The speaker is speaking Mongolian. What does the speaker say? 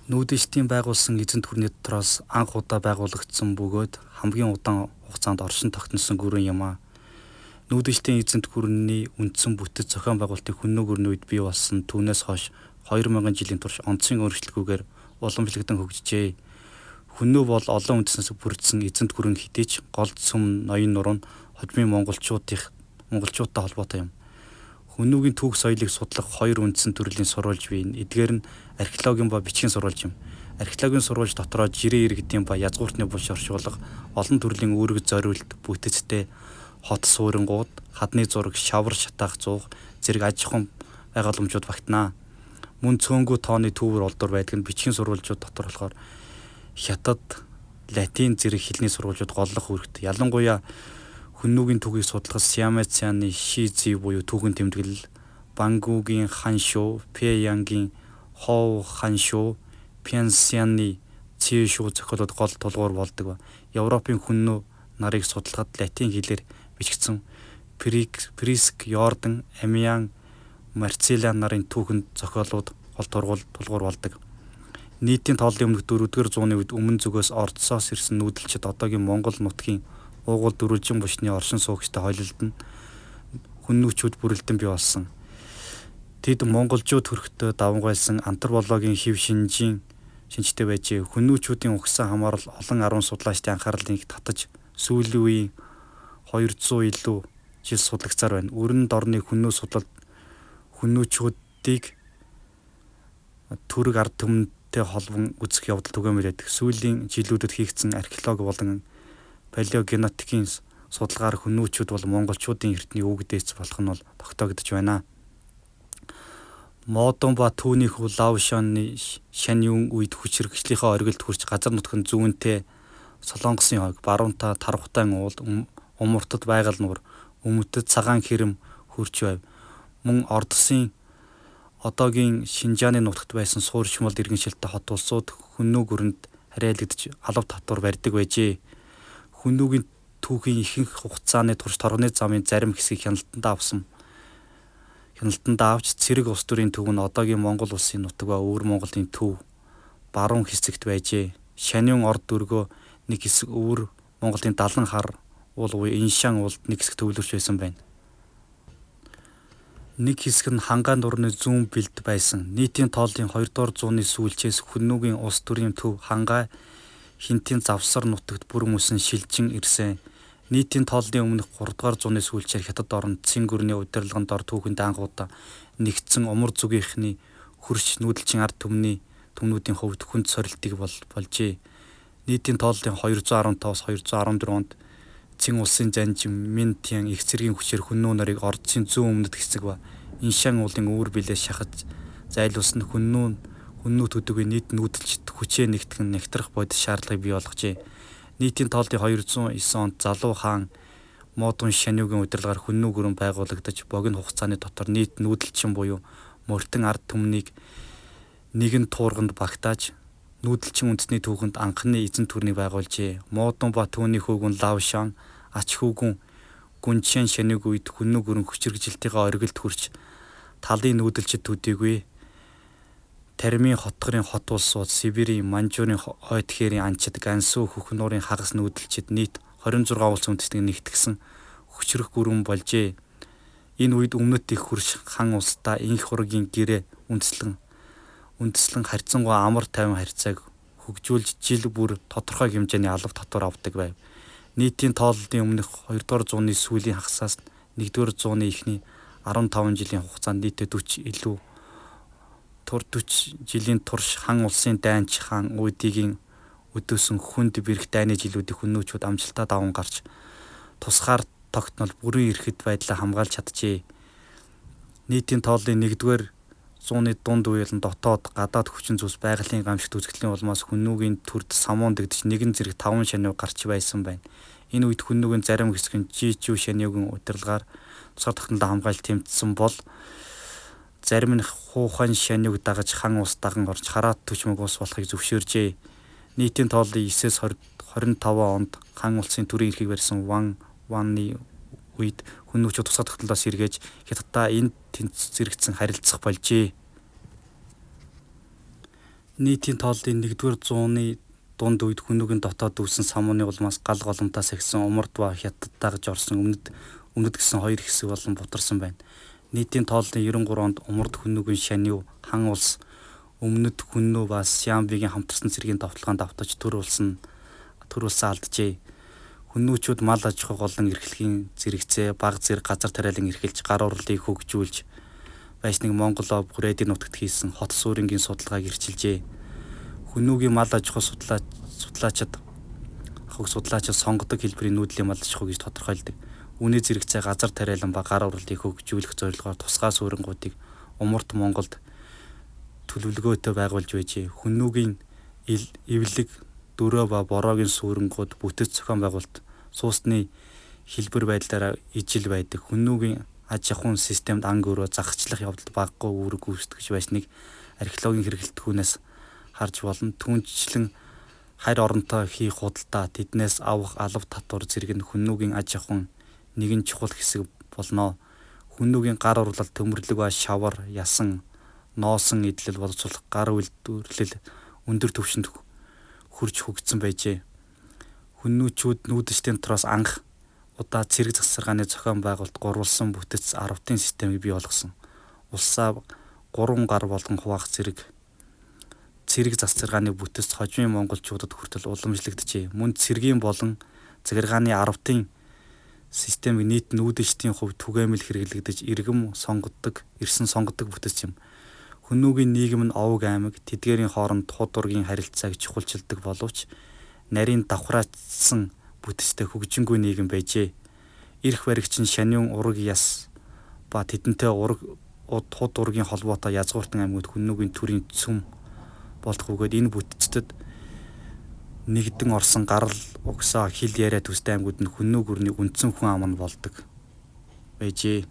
Нүүдэлтийн байгуулсан эзэнт гүрний дотроос анх удаа байгуулагдсан бөгөөд хамгийн удаан хугацаанд оршин тогтносон гүрэн юм а. Нүүдэлтийн эзэнт гүрний үндсэн бүтэц зохион байгуулалтын хүннү гүрний үед бий болсон түүнээс хойш 2000 жилийн турш онцгийн өөрчлөлтгүйгээр уламжлагдсан хөгжижээ. Хүннү бол олон үндэснээс бүрдсэн эзэнт гүрэн хэдий ч гол сүм ноён нуруу нь хожмын монголчуудтай холбоотой юм. Хүннүгийн түүх соёлыг судлах хоёр үндсэн төрлийн сурвалж бий. Эдгээр нь археологийн ба бичгийн сурвалж юм. Археологийн сурвалж дотроо жирийн иргэдийн ба язгууртны булш оршуулга, олон төрлийн үүрэг зориулт, бүтэцтэй, хот суурингууд, хадны зураг, шавар шатаах зуух зэрэг аж ахуйн байгууламжууд багтнаа. Мөн цөөнгүү тооны төвөр олдвор байдаг нь бичгийн сурвалжууд дотор болохоор хятад, латин зэрэг хэлний сурвалжууд голлох үүрэгт. Ялангуяа Хүннүгийн түүхийг судлах Сиамэцяны Шизи буюу түүхэн тэмдэглэл, Бангугийн Ханшуу, Пэянгийн Хоу Ханшуу, Пянсяны Цишүү зохиолууд гол тулгуур болдог ба Европын хүннү нарыг судлахад латин хэлээр бичигдсэн Приск, Йордан, Амиан, Марцилиан нарын түүхэнд зохиолууд гол тулгуур болдог. Нийтийн тооллын өмнөх 4-р зууны үед өмнө зүгээс Оросоос ирсэн нүүдэлчид одоогийн Монгол нутгийн уугуул дөрвөлжин бушны оршин суугчтай хойлолд нь хүннүүчүүд бүрэлдэн бий болсон. Тэд монголчууд хүрэхдээ давмгайлсан антропологийн хэв шинжтэй байжээ. Хүннүүчүүдийн угсаа хамаарал олон арван судлаачдын анхаарлыг татаж сүүлийн үеийн 200 илүү жил судлагцаар байна. Өрөнд орны хүннүү судлалд хүннүүчүүдийг төрөг ард түмэнтэй холбон үзэх явдал түгээмэл байдаг. Сүүлийн жилүүдэд хийгдсэн археологи болон палеогенетикийн судалгаар хүннүүчүүд бол монголчуудын эртний өвөг дээдс болох нь бол тогтоогдож байна. Модон ба түүний хүү Лаошаны Шаньюн үед хүч хэрэгжлийнхээ оргилд хүрч газар нутгийн зүүнтэй Солонгосын хойг, баруунта Тархутайн уул, умартад байгаль нуур, өмнөдөд цагаан хэрэм хүрч байв. Мөн Ордосын одоогийн Шинжааны нутагт байсан суурьшмал иргэншилтэй хот улсууд хүннү гүрэнд харьяалагдж алав татвар барьдаг байжээ. Хүннүгийн түүхийн ихэнх хугацааны турш торгоны замын зарим хэсгийг хяналтанд авч цэрэг улс төрийн төв нь одоогийн Монгол улсын нутаг ба өвөр Монголын төв баруун хэсэгт байжээ. Шаньюн орд өргөө нэг хэсэг өвөр Монголын далан хар уул буюу Иншан уулд нэг хэсэг төвлөрч байсан байна. Нэг хэсэг нь Хангаан нурны зүүн бэлд байсан. Нийтийн тооллын 2-р зууны сүүлчээс Хүннүгийн улс төрийн төв Хангай Хинтийн завсар нутагт бүр мөсөн шилжин ирсэн. Нийтийн тооллын өмнөх 3-р зууны сүүлчээр Хятад орнд Цин гүрний удирдлаганд ор түүхэнд анх удаа нэгдсэн умар зүгийнхний хөрш нүүдэлчин ард түмнүүдийн хувьд хүнд сорилтыг болжээ. Нийтийн тооллын 215-аас 214 онд Цин улсын занж Мин Тян их цэргийн хүчээр хүннү нарыг Ордсын зүүн өмнөд хэсэг ба Иншан уулын өвөр билээс шахаж зайлуулсан хүннү төдийгүй нийт нүүдэлчд хүчээ нэгтрах бодис шаардлагыг бий болгожээ. Нийтийн тооллын 209 онд Залуу хаан Модон Шаньюгийн удирдлагаар хүннү гүрэн байгуулагдаж богино хугацааны дотор нийт нүүдэлчин буюу морьтон ард түмнийг нэгэн туурганд багтааж нүүдэлчин үндэсний түүхэнд анхны эзэнт гүрнийг байгуулжээ. Модон ба түүний хөвгүн Лаошан ач хөвгүн Гүнчэн Шаньюг үед хүннү гүрэн хүч хэрэгжилтийнхээ оргилд хүрч талын нүүдэлчид төдийгүй Тармийн хотгорын хот улсууд, Сибирийн, Манжуурын ойд хээрийн анчид, Гансу, Хөхнуурын хагас нүүдэлчид нийт 26 улс үндэстнийг нэгтгсэн хүчрэх гүрэн болжээ. Энэ үед өмнөд их хөрш хан улстай инх хургийн гэрээ үндэслэн харьцангуй амар тайван харьцааг хөгжүүлж жил бүр тодорхой хэмжээний алав татвар авдаг байв. Нийтийн тооллын өмнөх 2-р зууны сүүлийн хагасаас 1-р зууны эхний 15 жилийн хугацаанд нийтдээ 40 жилийн турш хан улсын дайнч хаан Уйдигийн өдөөсөн хүнд бэрх дайны жилүүдийг хүннүүчүүд амжилтаа даван гарч тусгаар тогтнол бүрэн эрхэд байдлаа хамгаалж чаджээ. Нийтийн тооллын 1-р зууны дунд үеийн дотоод гадаад хүчин зүйлс байгалийн гамшигт үзэгдлийн улмаас хүннүгийн төрд самуун дэгдэж нэгэн зэрэг 5 шаньяг гарч байсан байна. Энэ үед хүннүгийн зарим хэсэг нь Жичүү шаньягийн удирдлагаар тусгаар тогтнолоо хамгаалж тэмцсэн бол зарим нь Хухан Шаньюг дагаж хан улс даган орж Хараат төчмөг улс болохыг зөвшөөржээ. Нийтийн тооллын 9-с 25 онд хан улсын төрийн эрхийг барьсан Ваны үед хүннүүчүүд тусгай тогтнолоос эргээж Хятадтай энд тэнцвэрэгдсэн харилцах болжээ. Нийтийн тооллын 1-р зууны дунд үед хүнүүгийн дотоод дүүсэн самууны улмаас гал голомтоос ихсэн умард ба хятад дагж орсон өмнөд гэсэн хоёр хэсэг болон бутарсан байна. Нийтийн тооллын 93 онд умард хүнүүгийн Шанью хан улс өмнөд хүннүү ба Сиамбигийн хамтарсан цэргийн давталгаанд автаж төр улсан алджээ. Хүннүүчүүд мал аж ахуй голлон эрхлэхийн зэрэгцээ, баг зэрэг газар тариалан эрхэлж гар урлыг хөгжүүлж байсныг Монголоо хүрээдийн нутагт хийсэн хот суурингийн судалгааг ирчилжээ. Хүннүүгийн мал аж ахуй судлаачид сонгодог хэлбэрийн нүүдлийн мал аж ахуй гэж тодорхойлдог. Үүний зэрэгцээ газар тариалан ба гар урлыг хөгжүүлэх зорилгоор тусгай суурингуудыг умард Монголд төлөвлөгөөтэй байгуулж байжээ. Хүннүүгийн эвлэг, дөрөө ба бороогийн суурингууд бүтэц зохион байгуулалт суусны хэлбэр байдлаараа ижил байдаг. Хүннүүгийн аж ахуйн системд ан гөрөө загасчлах явдал багагүй үүрэг гүйцэтгэж байсныг археологийн хэрэгэлтгүүнээс харж болно. Түүнчлэн харь оронтой хийх худалдаа, тэднээс авах алав татвар зэрэг нь хүннүүгийн аж ахуйн нэгэн чухал хэсэг болно. Хүннүүгийн гар урлал, төмөрлөг ба шавар, ясан, ноосон идэлэл боловсруулах гар үйлдвэрлэл өндөр түвшинд хүрч хөгжсөн байжээ. Хүннүүчүүд нүүдэлчдийн дотроос анх удаа цэрэг засаргааны зохион байгуулалт гурвалсан бүтэц 10-ын системийг бий болгосон. Улсаа 3 гар болгон хуваах цэрэг засаргааны бүтэц хожмын монголчуудад хүртэл уламжлагджээ. Мөн цэргийн болон захиргааны 10-ын системийг нийт нүүдэлчдийн хувьд түгээмэл хэрэглэгдэж ирсэн сонгодог бүтэц юм. Хүннүүгийн нийгэм нь овог аймаг, тэдгээрийн хооронд худ ургийн харилцааг чухалчилдаг боловч нарийн давхраачсан бүтэцтэй хөгжингүй нийгэм байжээ. Ирэх баригч нь Шаньюн ураг яс ба тэдэнтэй худ ургийн холбоотой язгууртан аймагуд хүннүүгийн төрийн цөм болох бөгөөд энэ бүтэцтэд нэгдэн орсон гарал угсаа хил яриа төстэй аймагуд нь хүннүү гүрний үндсэн хүн ам нь болдог байжээ.